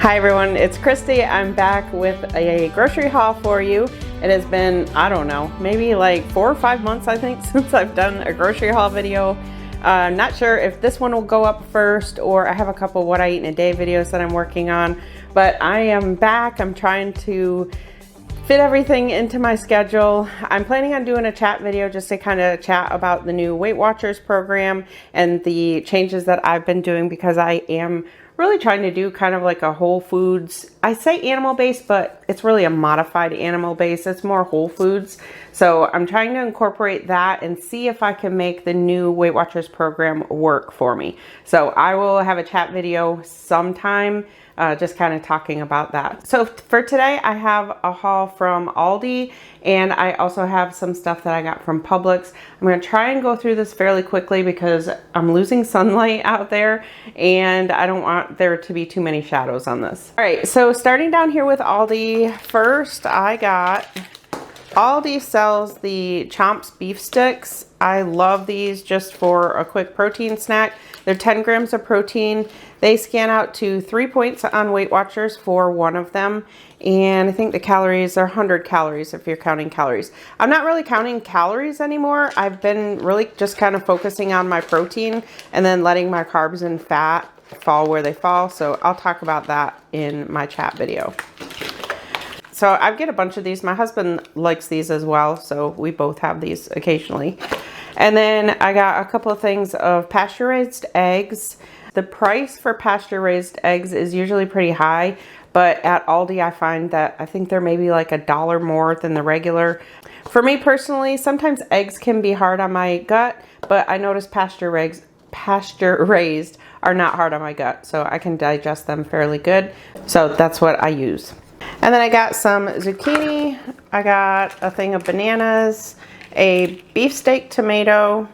Hi everyone, it's Kristi. I'm back with a grocery haul for you. It has been, I don't know, maybe like 4 or 5 months I think since I've done a grocery haul video. Not sure if this one will go up first, or I have a couple what I eat in a day videos that I'm working on, but I am back. I'm trying to fit everything into my schedule. I'm planning on doing a chat video just to kind of chat about the new Weight Watchers program and the changes that I've been doing, because I am really trying to do kind of like a whole foods, I say animal based, but it's really a modified animal base. It's more whole foods. So I'm trying to incorporate that and see if I can make the new Weight Watchers program work for me. So I will have a chat video sometime, just kind of talking about that. So for today, I have a haul from Aldi, and I also have some stuff that I got from Publix. I'm going to try and go through this fairly quickly because I'm losing sunlight out there and I don't want there to be too many shadows on this. All right, so starting down here with Aldi, first I got, Aldi sells the Chomps beef sticks. I love these just for a quick protein snack. They're 10 grams of protein. They scan out to 3 points on Weight Watchers for one of them. And I think the calories are 100 calories if you're counting calories. I'm not really counting calories anymore. I've been really just kind of focusing on my protein and then letting my carbs and fat fall where they fall. So I'll talk about that in my chat video. So I get a bunch of these. My husband likes these as well, so we both have these occasionally. And then I got a couple of things of pasture-raised eggs. The price for pasture-raised eggs is usually pretty high, but at Aldi I find that I think they're maybe like $1 more than the regular. For me personally, sometimes eggs can be hard on my gut, but I notice pasture-raised are not hard on my gut, so I can digest them fairly good. So that's what I use. And then I got some zucchini, I got a thing of bananas, a beefsteak tomato,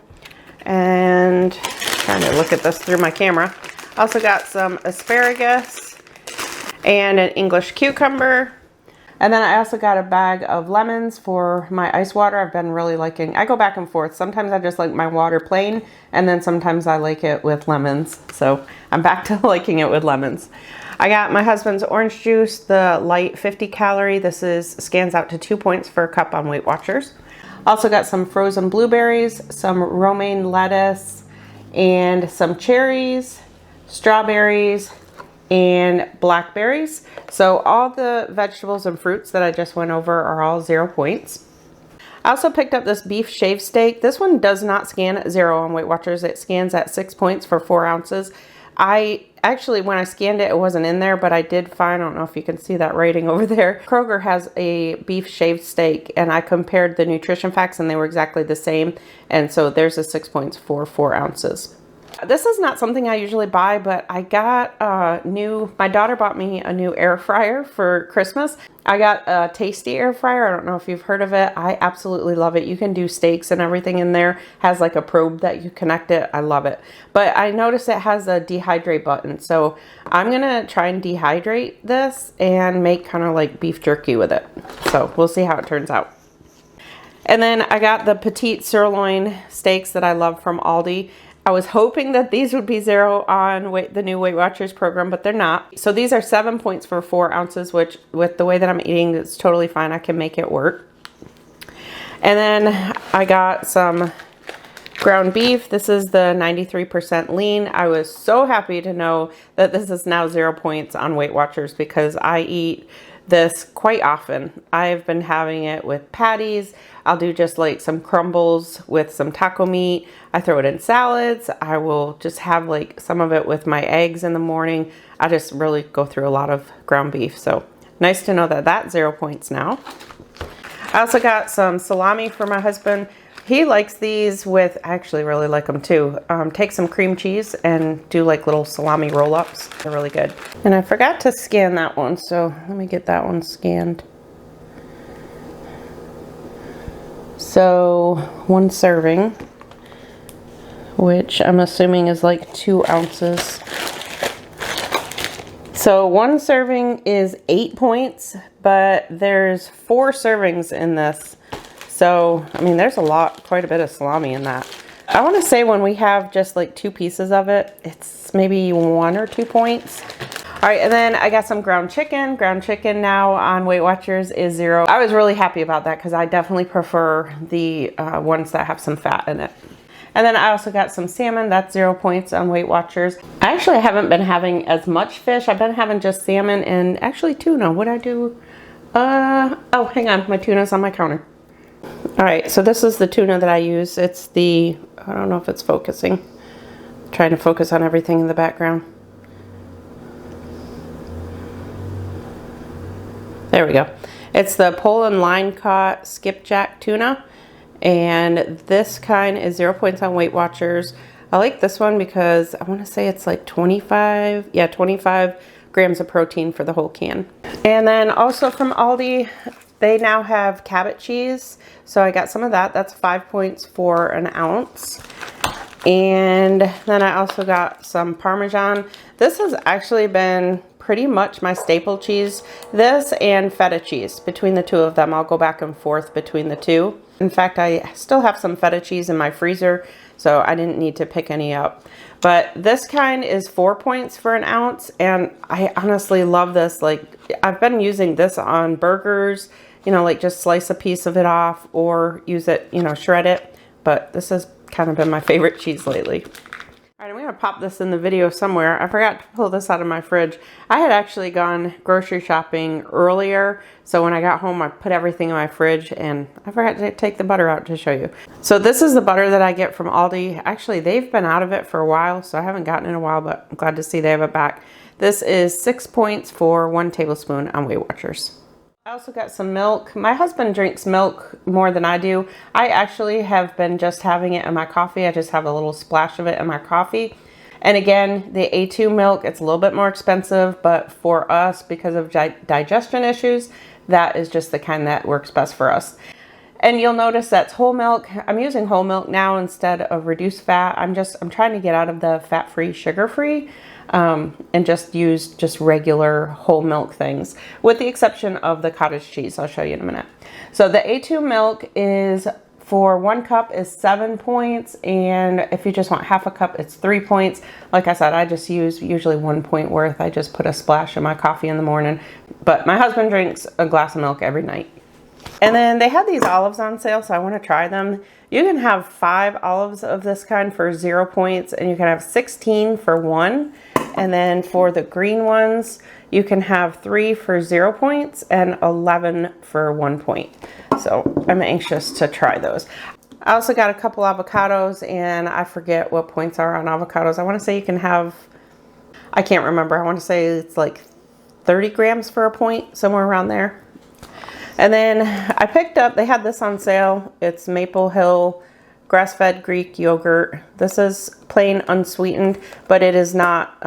and trying to look at this through my camera. Also got some asparagus and an English cucumber. And then I also got a bag of lemons for my ice water. I've been really liking, I go back and forth. Sometimes I just like my water plain, and then sometimes I like it with lemons. So I'm back to liking it with lemons. I got my husband's orange juice, the light 50 calorie. This scans out to 2 points for a cup on Weight Watchers. Also got some frozen blueberries, some romaine lettuce, and some cherries, strawberries, and blackberries. So all the vegetables and fruits that I just went over are all 0 points. I also picked up this beef shave steak. This one does not scan at 0 on Weight Watchers. It scans at 6 points for 4 ounces. Actually, when I scanned it, it wasn't in there, but I did find, I don't know if you can see that rating over there. Kroger has a beef shaved steak, and I compared the nutrition facts and they were exactly the same. And so there's a 6 points for 4 ounces. This is not something I usually buy, but I got my daughter bought me a new air fryer for Christmas. I got a Tasty air fryer. I don't know if you've heard of it. I absolutely love it. You can do steaks and everything in there. Has like a probe that you connect it. I love it. But I noticed it has a dehydrate button. So I'm going to try and dehydrate this and make kind of like beef jerky with it. So we'll see how it turns out. And then I got the petite sirloin steaks that I love from Aldi. I was hoping that these would be 0 on the new Weight Watchers program, but they're not. So these are 7 points for 4 ounces, which with the way that I'm eating, it's totally fine. I can make it work. And then I got some ground beef. This is the 93% lean. I was so happy to know that this is now 0 points on Weight Watchers because I eat this quite often. I've been having it with patties. I'll do just like some crumbles with some taco meat. I throw it in salads. I will just have like some of it with my eggs in the morning. I just really go through a lot of ground beef. So nice to know that that's 0 points now. I also got some salami for my husband. He likes these with, I actually really like them too. Take some cream cheese and do like little salami roll-ups. They're really good. And I forgot to scan that one, so let me get that one scanned. So 1 serving, which I'm assuming is like 2 ounces. So 1 serving is 8 points, but there's 4 servings in this. So, I mean, there's quite a bit of salami in that. I want to say when we have just like 2 pieces of it, it's maybe 1 or 2 points. All right, and then I got some ground chicken. Ground chicken now on Weight Watchers is 0. I was really happy about that because I definitely prefer the ones that have some fat in it. And then I also got some salmon. That's 0 points on Weight Watchers. I actually haven't been having as much fish. I've been having just salmon and actually tuna. What'd I do? Oh, hang on. My tuna's on my counter. All right, so this is the tuna that I use. It's the, I don't know if it's focusing. I'm trying to focus on everything in the background. There we go. It's the Poland line caught skipjack tuna. And this kind is 0 points on Weight Watchers. I like this one because I want to say it's like 25 grams of protein for the whole can. And then also from Aldi, they now have Cabot cheese. So I got some of that. That's 5 points for an ounce. And then I also got some Parmesan. This has actually been pretty much my staple cheese. This and feta cheese. Between the two of them, I'll go back and forth between the two. In fact, I still have some feta cheese in my freezer, so I didn't need to pick any up. But this kind is 4 points for an ounce, and I honestly love this. Like, I've been using this on burgers, you know, like just slice a piece of it off or use it, you know, shred it. But this has kind of been my favorite cheese lately. All right, I'm gonna pop this in the video somewhere. I forgot to pull this out of my fridge. I had actually gone grocery shopping earlier, so when I got home, I put everything in my fridge and I forgot to take the butter out to show you. So this is the butter that I get from Aldi. Actually, they've been out of it for a while, so I haven't gotten it in a while, but I'm glad to see they have it back. This is 6 points for 1 tablespoon on Weight Watchers. I also got some milk. My husband drinks milk more than I do. I actually have been just having it in my coffee. I just have a little splash of it in my coffee. And again, the A2 milk, it's a little bit more expensive, but for us, because of digestion issues, that is just the kind that works best for us. And you'll notice that's whole milk. I'm using whole milk now instead of reduced fat. I'm trying to get out of the fat-free, sugar-free, and just use regular whole milk things, with the exception of the cottage cheese. I'll show you in a minute. So the A2 milk is, for 1 cup is 7 points, and if you just want half a cup, it's 3 points. Like I said, I just use usually 1 point worth. I just put a splash in my coffee in the morning, but my husband drinks a glass of milk every night. And then they had these olives on sale, so I want to try them. You can have 5 olives of this kind for 0 points, and you can have 16 for 1. And then for the green ones, you can have 3 for 0 points and 11 for 1 point. So I'm anxious to try those. I also got a couple avocados, and I forget what points are on avocados. I want to say you can have, I can't remember. I want to say it's like 30 grams for a point, somewhere around there. And then I picked up, they had this on sale. It's Maple Hill grass-fed Greek yogurt. This is plain unsweetened, but it is not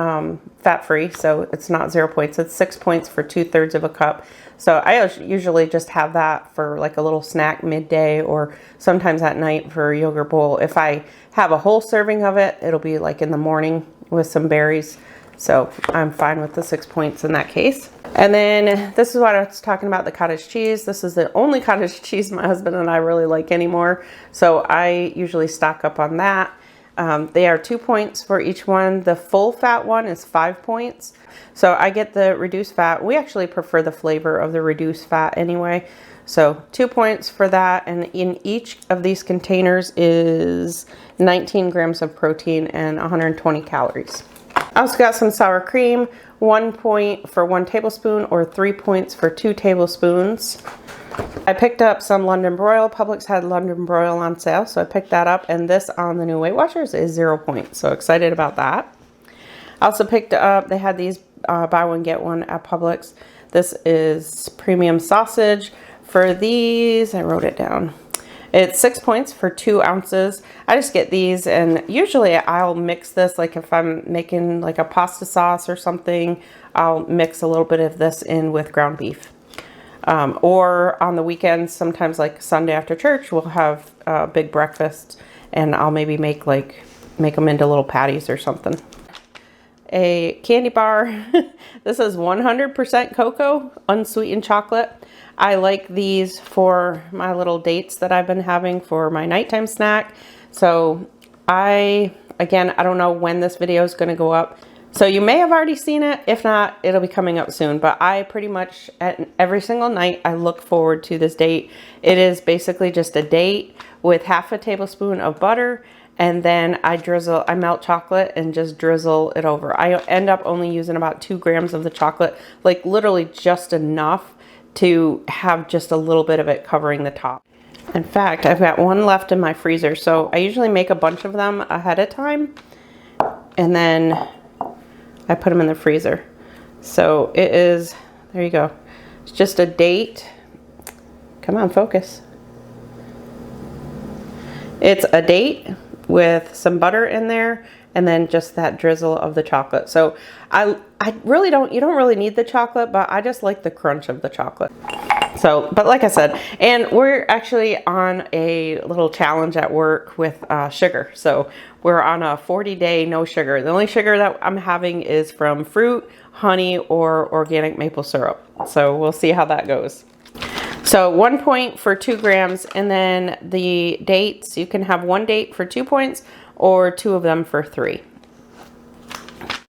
fat-free, so it's not 0 points. It's 6 points for 2/3 of a cup. So I usually just have that for like a little snack midday, or sometimes at night for a yogurt bowl. If I have a whole serving of it, it'll be like in the morning with some berries. So I'm fine with the 6 points in that case. And then this is what I was talking about, the cottage cheese. This is the only cottage cheese my husband and I really like anymore. So I usually stock up on that. They are 2 points for each one. The full fat one is 5 points. So I get the reduced fat. We actually prefer the flavor of the reduced fat anyway. So 2 points for that. And in each of these containers is 19 grams of protein and 120 calories. I also got some sour cream, 1 point for 1 tablespoon or 3 points for 2 tablespoons. I picked up some London broil. Publix had London broil on sale, so I picked that up, and this on the new Weight Watchers is 0 points, so excited about that. I also picked up, they had these buy one get one at Publix. This is premium sausage. For these, I wrote it down. It's 6 points for 2 ounces. I just get these, and usually I'll mix this, like if I'm making like a pasta sauce or something, I'll mix a little bit of this in with ground beef. Or on the weekends, sometimes like Sunday after church, we'll have a big breakfast, and I'll maybe make them into little patties or something. A candy bar. This is 100% cocoa, unsweetened chocolate. I like these for my little dates that I've been having for my nighttime snack. So again, I don't know when this video is going to go up. So you may have already seen it. If not, it'll be coming up soon. But I pretty much, every single night, I look forward to this date. It is basically just a date with half a tablespoon of butter. And then I melt chocolate and just drizzle it over. I end up only using about 2 grams of the chocolate, like literally just enough to have just a little bit of it covering the top. In fact, I've got one left in my freezer. So I usually make a bunch of them ahead of time. And then I put them in the freezer. So it is, there you go. It's just a date. Come on, focus. It's a date with some butter in there and then just that drizzle of the chocolate. So I really don't, you don't really need the chocolate, but I just like the crunch of the chocolate. So, but like I said, and we're actually on a little challenge at work with sugar. So we're on a 40-day no sugar. The only sugar that I'm having is from fruit, honey, or organic maple syrup. So we'll see how that goes. So 1 point for 2 grams, and then the dates, you can have 1 date for 2 points or 2 of them for 3.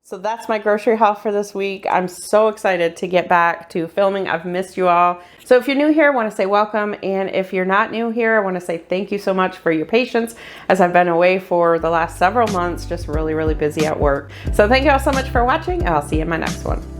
So that's my grocery haul for this week. I'm so excited to get back to filming. I've missed you all. So if you're new here, I want to say welcome. And if you're not new here, I want to say thank you so much for your patience as I've been away for the last several months, just really, really busy at work. So thank you all so much for watching. I'll see you in my next one.